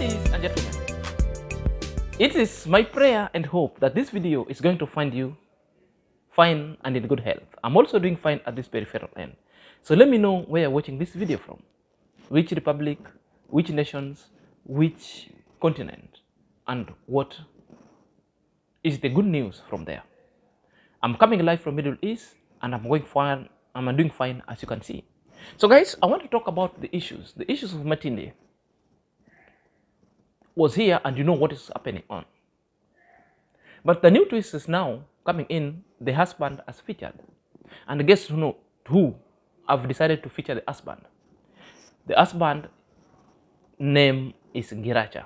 Ladies and gentlemen, it is my prayer and hope that this video is going to find you fine and in good health. I'm also doing fine at this peripheral end. So let me know where you're watching this video from. Which republic, which nations, which continent, and what is the good news from there. I'm coming live from Middle East and I'm doing fine as you can see. So guys, I want to talk about the issues. The issues of Matinde was here and you know what is happening on. But the new twist is now coming in, the husband has featured. And guess who have decided to feature the husband? The husband name is Giracha.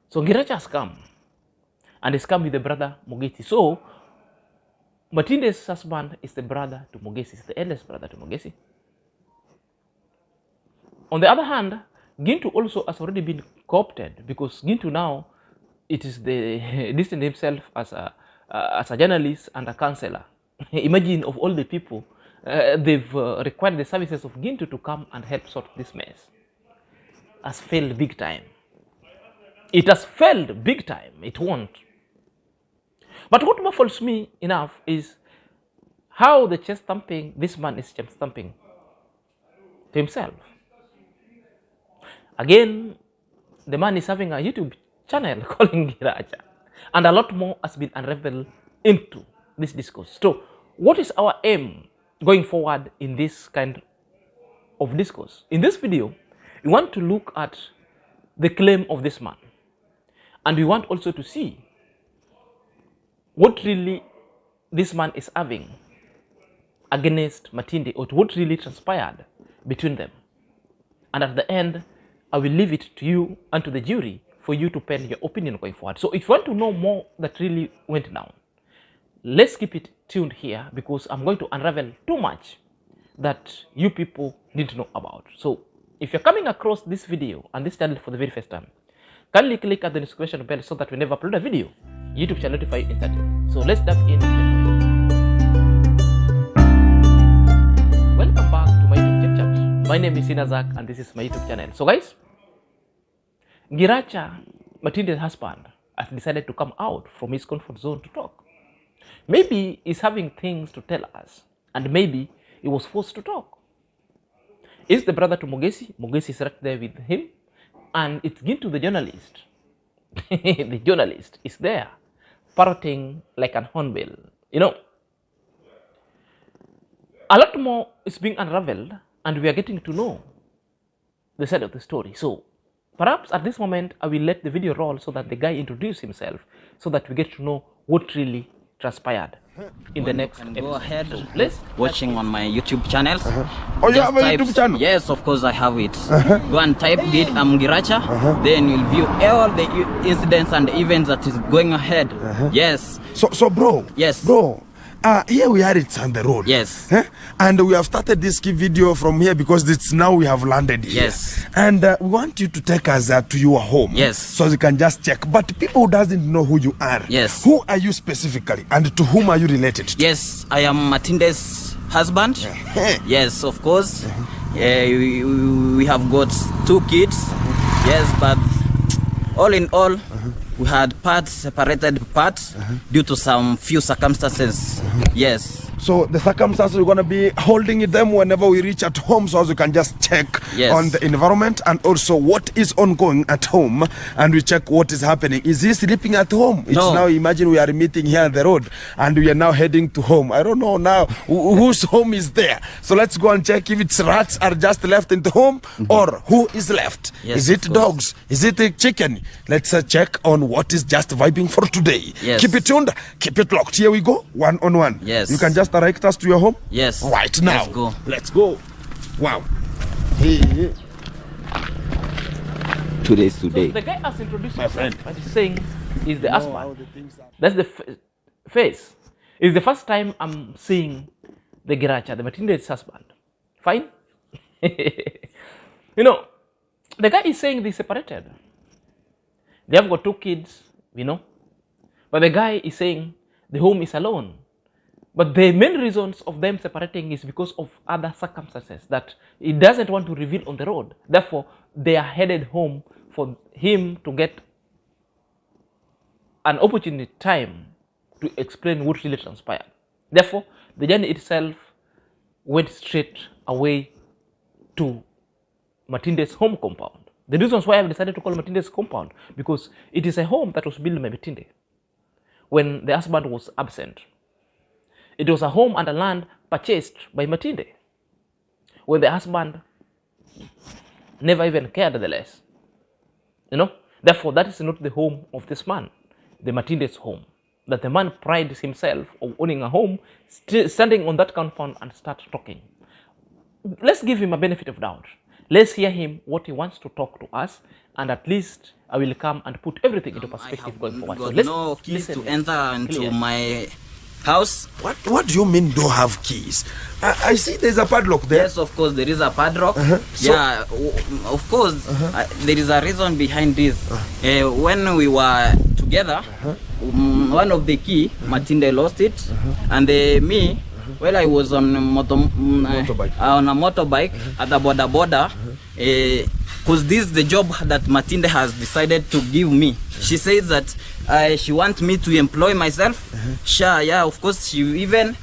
So Giracha has come and has come with the brother Mogesi. So Matinde's husband is the brother to Mogesi, is the eldest brother to Mogesi. On the other hand, Gintu also has already been co-opted because Gintu now, it is the distant himself as a journalist and a counselor. Imagine of all the people, they've required the services of Gintu to come and help sort this mess. Has failed big time. It has failed big time. It won't. But what baffles me enough is how the chest thumping, this man is chest thumping to himself. Again, the man is having a YouTube channel calling Giracha, and a lot more has been unraveled into this discourse. So, what is our aim going forward in this kind of discourse? In this video, we want to look at the claim of this man, and we want also to see what really this man is having against Matinde, or what really transpired between them. And at the end, I will leave it to you and to the jury for you to pen your opinion going forward. So if you want to know more that really went down, let's keep it tuned here because I'm going to unravel too much that you people need to know about. So if you're coming across this video and this channel for the very first time, kindly click at the notification bell so that we never upload a video, YouTube shall notify you instantly. So let's dive in. Welcome back to my YouTube chat. My name is Inazak and this is my YouTube channel. So guys, Giracha, Matinde's husband, has decided to come out from his comfort zone to talk. Maybe he's having things to tell us, and maybe he was forced to talk. Is the brother to Mogesi? Mogesi is right there with him, and it's Gintu the journalist. The journalist is there, parroting like an hornbill. You know, a lot more is being unraveled, and we are getting to know the side of the story. So perhaps at this moment, I will let the video roll so that the guy introduce himself, so that we get to know what really transpired in the next episode. Go ahead, so let's watching on my YouTube channel. Oh, you have a YouTube channel? Yes, of course I have it. Go and type Giracha, then you'll view all the incidents and events that is going ahead. Yes. So bro. Yes. Bro. Here we are, it's on the road. Yes. And we have started this key video from here because it's now we have landed here. Yes. And we want you to take us to your home. Yes. So you can just check. But people doesn't know who you are. Yes. Who are you specifically? And to whom are you related to? Yes, I am Matinde's husband. Yes, of course. We have got 2 kids. Yes, but all in all, we had separated parts due to some few circumstances. Yes. So the circumstances, we're going to be holding them whenever we reach at home, so as you can just check on the environment and also what is ongoing at home, and we check what is happening. Is he sleeping at home? It's now, imagine we are meeting here on the road and we are now heading to home. I don't know now whose home is there. So let's go and check if it's rats are just left in the home or who is left. Yes, is it dogs? Is it a chicken? Let's check on what is just vibing for today. Yes. Keep it tuned, keep it locked. Here we go, one on one. Yes. You can just direct us to your home? Yes. Right now. Let's go. Let's go. Wow. Today's today. So the guy has introduced himself by saying he's the husband. That's the face. It's the first time I'm seeing the Giracha, the Matinde's husband. Fine? You know, the guy is saying they separated. They have got 2 kids, you know. But the guy is saying the home is alone. But the main reasons of them separating is because of other circumstances that he doesn't want to reveal on the road. Therefore, they are headed home for him to get an opportunity time to explain what really transpired. Therefore, the journey itself went straight away to Matinde's home compound. The reasons why I've decided to call Matinde's compound, because it is a home that was built by Matinde when the husband was absent. It was a home and a land purchased by Matinde when the husband never even cared the less. Therefore, that is not the home of this man, the Matinde's home. That the man prides himself of owning a home, standing on that compound and start talking. Let's give him a benefit of doubt. Let's hear him what he wants to talk to us, and at least I will come and put everything into perspective going forward. So let's no keys to enter into my house. What do you mean don't have keys? I see there's a padlock there. Yes, of course there is a padlock. Yeah, of course there is a reason behind this. When we were together, one of the key, Matinde lost it, and me, well, I was on a motorbike at the border, because this is the job that Matinde has decided to give me. She says that she wants me to employ myself. Sure, yeah, of course, she even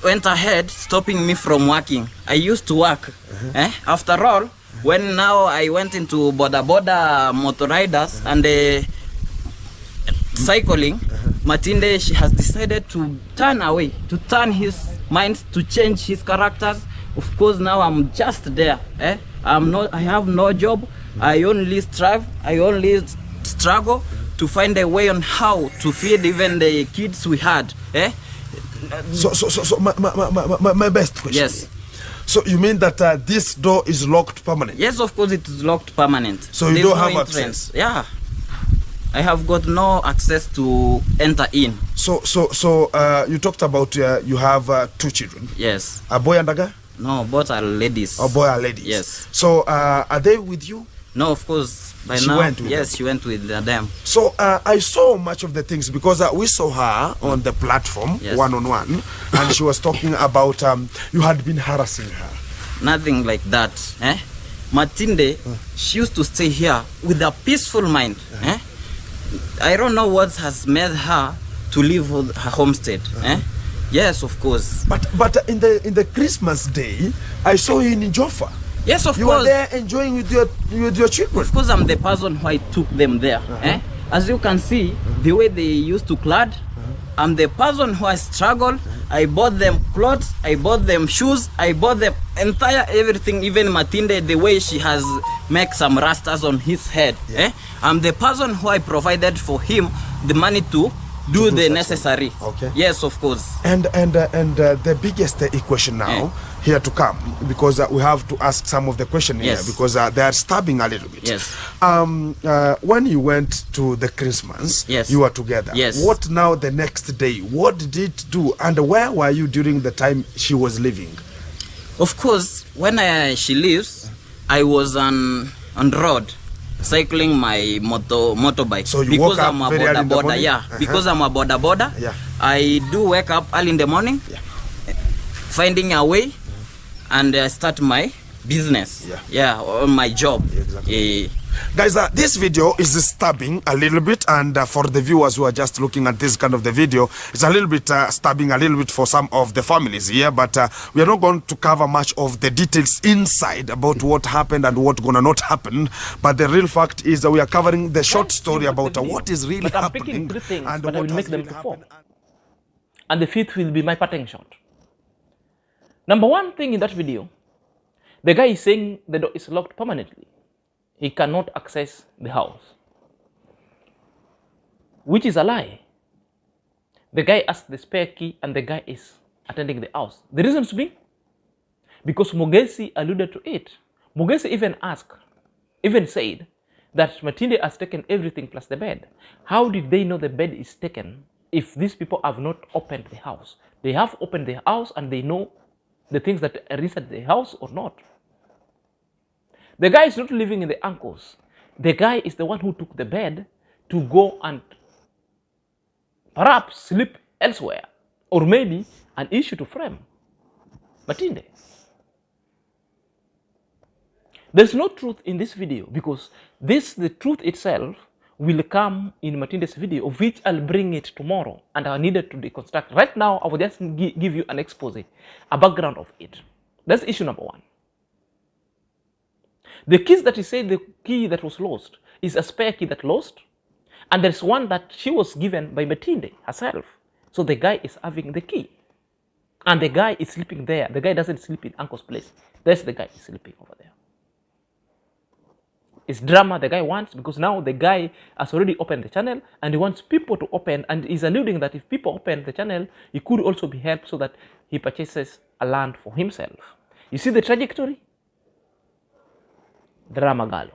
went ahead stopping me from working. I used to work. After all, when now I went into border motor riders and cycling, Matinde, she has decided to turn away, to turn his mind, to change his characters. Of course, now I'm just there. I have no job. I only strive. I only struggle to find a way on how to feed even the kids we had. So my best question. Yes. So you mean that this door is locked permanent? Yes, of course it is locked permanent. So you don't have access? Yeah. I have got no access to enter in. So you talked about you have 2 children. Yes. A boy and a girl? No, both are ladies. A boy and ladies. Yes. So are they with you? No, of course. She went with them. She went with them. So I saw much of the things because we saw her on the platform, one-on-one, and she was talking about you had been harassing her. Nothing like that. Matinde, she used to stay here with a peaceful mind. I don't know what has made her to leave her homestead. Yes, of course. But in the Christmas day, I saw you in Joffa. Yes, of course. You were there enjoying with your children. Of course, I'm the person who I took them there. As you can see, the way they used to clad, I'm the person who I struggled. I bought them clothes, I bought them shoes, I bought them entire everything, even Matinde, the way she has make some rastas on his head. I'm the person who I provided for him the money to do the necessary. Okay. Yes, of course. And the biggest equation now here to come, because we have to ask some of the question here because they are stabbing a little bit. Yes. When you went to the Christmas, you were together. Yes. What now the next day? What did it do? And where were you during the time she was leaving? Of course, when she leaves, I was on road cycling my motorbike. So you because woke up I'm a very early in the border, morning? because I'm a border, I do wake up early in the morning, finding a way, and start my business. On my job. Exactly. Guys, this video is stabbing a little bit, and for the viewers who are just looking at this kind of the video, it's a little bit stabbing a little bit for some of the families here, but we are not going to cover much of the details inside about what happened and what gonna not happen, but the real fact is that we are covering the short story about what is really happening. I'm picking 3 things, and but I will make them really to 4. And the 5th will be my parting shot. Number 1 thing in that video, the guy is saying the door is locked permanently. He cannot access the house, which is a lie. The guy asked the spare key and the guy is attending the house. The reasons being, because Mogesi alluded to it. Mogesi even said that Matinde has taken everything plus the bed. How did they know the bed is taken if these people have not opened the house? They have opened the house and they know the things that are inside the house or not. The guy is not living in the uncles. The guy is the one who took the bed to go and perhaps sleep elsewhere, or maybe an issue to frame Matinde. There's no truth in this video because the truth itself will come in Matinde's video, of which I'll bring it tomorrow, and I needed to deconstruct. Right now, I will just give you an expose, a background of it. That's issue number one. The keys that he said, the key that was lost is a spare key that lost, and there's one that she was given by Matinde herself. So the guy is having the key, and the guy is sleeping there. The guy doesn't sleep in uncle's place. There's the guy sleeping over there. It's drama the guy wants, because now the guy has already opened the channel and he wants people to open, and he's alluding that if people open the channel, he could also be helped so that he purchases a land for himself. You see the trajectory? Drama galo.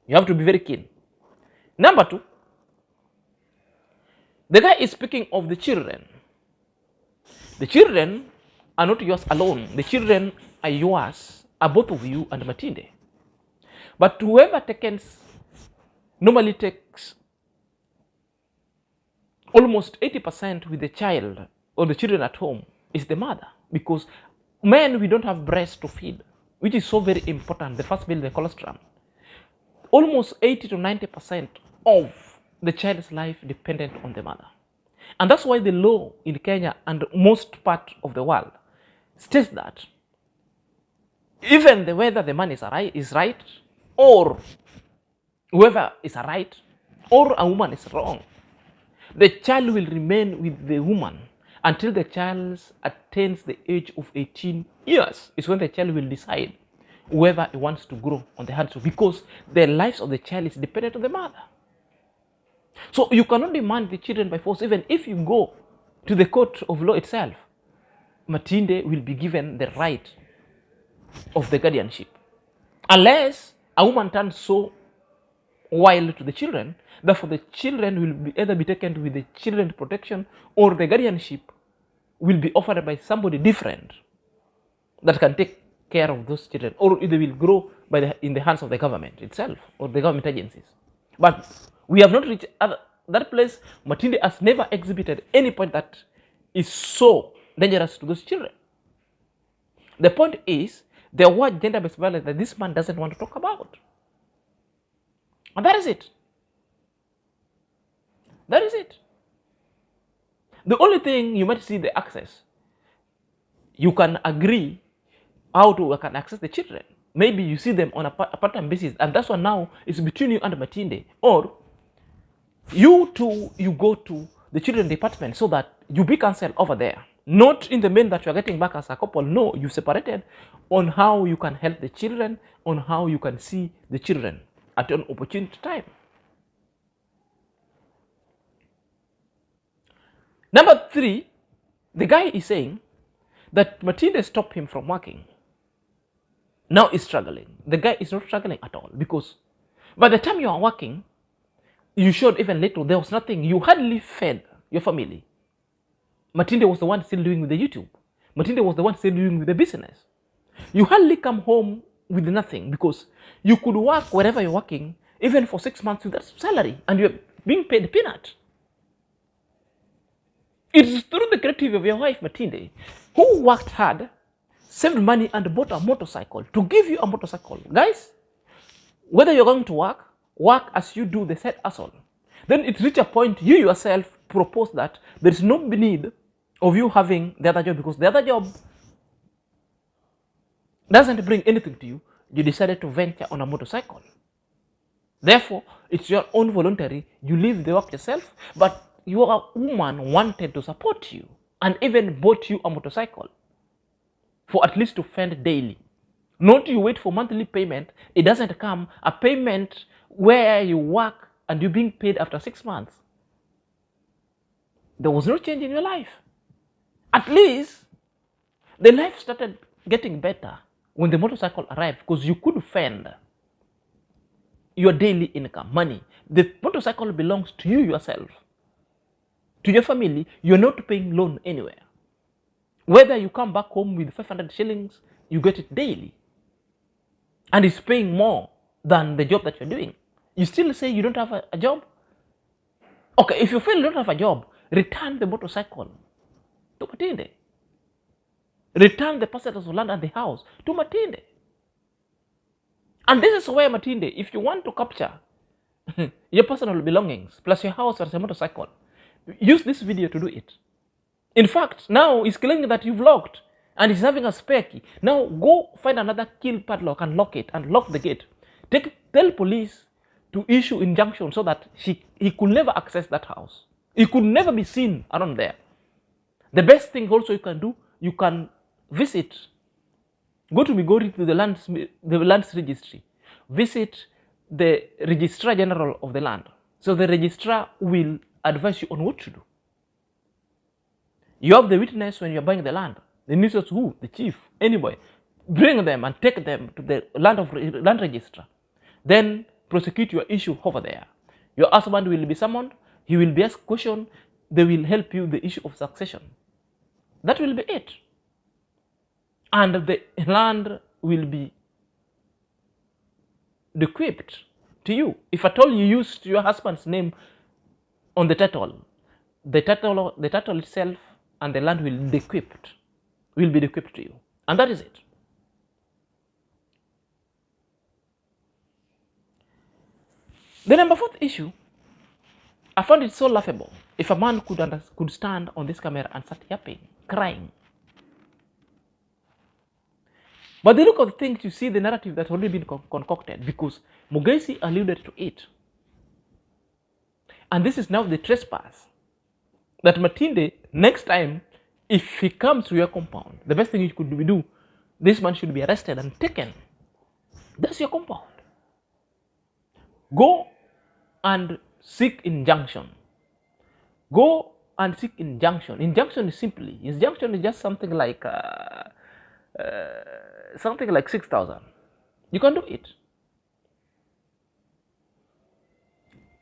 You have to be very keen. Number two, the guy is speaking of the children. The children are not yours alone. The children are yours, are both of you and Matinde. But whoever normally takes almost 80% with the child or the children at home is the mother. Because men, we don't have breasts to feed, which is so very important, the first build the colostrum. Almost 80 to 90% of the child's life dependent on the mother. And that's why the law in Kenya and most part of the world states that even whether the man is right, or whoever is right, or a woman is wrong, the child will remain with the woman until the child attains the age of 18 years. Is when the child will decide whether he wants to grow on the hands of, because the lives of the child is dependent on the mother. So you cannot demand the children by force. Even if you go to the court of law itself, Matinde will be given the right of the guardianship, unless a woman turns so wild to the children, therefore the children will either be taken with the children protection, or the guardianship will be offered by somebody different that can take care of those children, or they will grow in the hands of the government itself or the government agencies. But we have not reached that place. Matinde has never exhibited any point that is so dangerous to those children. The point is the word gender-based violence that this man doesn't want to talk about. And that is it. That is it. The only thing you might see the access, you can agree how to can access the children. Maybe you see them on a part-time basis, and that's one now is between you and Matinde. Or you two, you go to the children department so that you be counsel over there. Not in the main that you are getting back as a couple. No, you separated on how you can help the children, on how you can see the children at an opportune time. Number three, the guy is saying that Matinde stopped him from working. Now he's struggling. The guy is not struggling at all, because by the time you are working, you showed even little. There was nothing. You hardly fed your family. Matinde was the one still doing with the YouTube. Matinde was the one still doing with the business. You hardly come home with nothing, because you could work wherever you're working, even for 6 months with that salary, and you're being paid peanut. It is through the creativity of your wife, Matinde, who worked hard, saved money, and bought a motorcycle to give you a motorcycle. Guys, whether you're going to work as you do the side hustle. Then it reached a point you yourself propose that there is no need of you having the other job, because the other job doesn't bring anything to you. You decided to venture on a motorcycle. Therefore, it's your own voluntary. You leave the work yourself, but your woman wanted to support you and even bought you a motorcycle for at least to fend daily. Not you wait for monthly payment. It doesn't come. A payment where you work and you're being paid after 6 months. There was no change in your life. At least the life started getting better when the motorcycle arrived, because you could fend your daily income, money. The motorcycle belongs to you yourself, to your family. You're not paying loan anywhere. Whether you come back home with 500 shillings, you get it daily. And it's paying more than the job that you're doing. You still say you don't have a job? Okay, if you feel you don't have a job, return the motorcycle to Matinde. Return the percentage of land and the house to Matinde. And this is where, Matinde, if you want to capture your personal belongings, plus your house or your motorcycle, use this video to do it. In fact, now he's claiming that you've locked and he's having a spare key. Now go find another key padlock and lock it and lock the gate. Tell police to issue injunction so that he could never access that house. He could never be seen around there. The best thing also you can do, you can visit, go to Migori to the lands registry, visit the Registrar General of the land. So the registrar will advise you on what to do. You have the witness when you're buying the land. The ministers who, the chief, anybody, bring them and take them to the land registrar. Then prosecute your issue over there. Your husband will be summoned. He will be asked questions. They will help you the issue of succession. That will be it. And the land will be bequeathed to you. If at all you used your husband's name on the title itself and the land will be bequeathed to you. And that is it. The number 4th issue, I found it so laughable. If a man could stand on this camera and start yapping, crying. But the look of the things, you see the narrative that's already been concocted because Mugaisi alluded to it. And this is now the trespass. That Matinde, next time, if he comes to your compound, the best thing you could do, this man should be arrested and taken. That's your compound. Go and seek injunction. Go and seek injunction. Injunction is just something like 6,000. You can do it.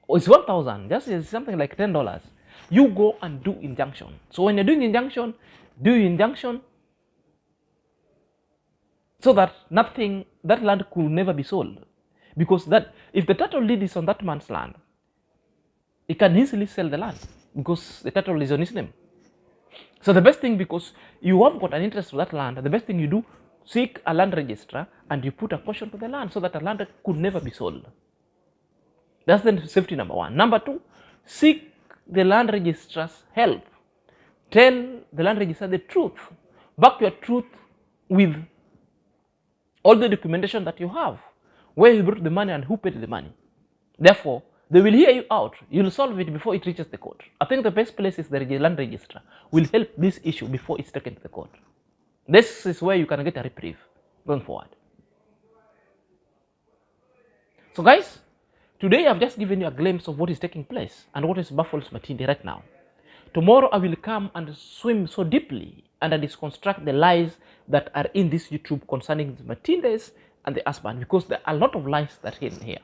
Or it's 1,000. Just something like $10. You go and do injunction. So when you're doing injunction, do injunction so that that land could never be sold. Because that if the title deed is on that man's land, he can easily sell the land because the title is on his name. So the best thing, because you have got an interest in that land, the best thing you do, seek a land registrar and you put a caution to the land so that the land could never be sold. That's the safety number 1. Number 2, seek the land registrar's help. Tell the land registrar the truth. Back your truth with all the documentation that you have, where you brought the money and who paid the money. Therefore, they will hear you out. You'll solve it before it reaches the court. I think the best place is the land registrar will help this issue before it's taken to the court. This is where you can get a reprieve going forward. So guys, today I've just given you a glimpse of what is taking place and what is baffles Matinde right now. Tomorrow I will come and swim so deeply and I deconstruct the lies that are in this YouTube concerning the Matindes and the husband, because there are a lot of lies that are hidden here.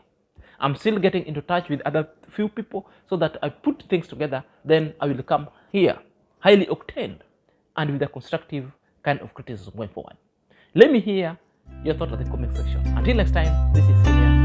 I'm still getting into touch with other few people so that I put things together, then I will come here, highly octaned and with a constructive kind of criticism going forward. Let me hear your thoughts in the comment section. Until next time, this is Senior.